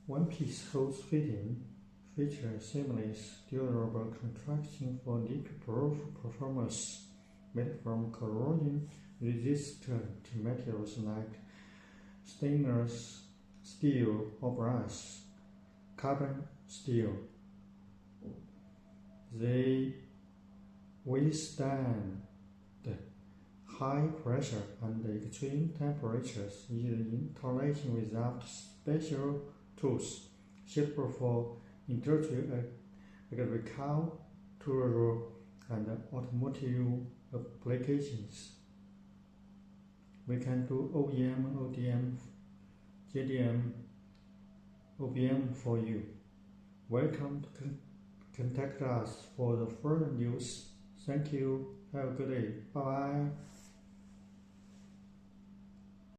One-piece hose fitting feature seamless, durable construction for leak-proof performance, made from corrosion-resistant materials like stainless steel or brass, carbon steel. They withstand high pressure and extreme temperatures, even tolerating without special tools, suitable for industrial, agricultural, and automotive applications. We can do OEM, ODM, JDM, OBM for you. Welcome to contact us for the further news. Thank you. Have a good day. Bye.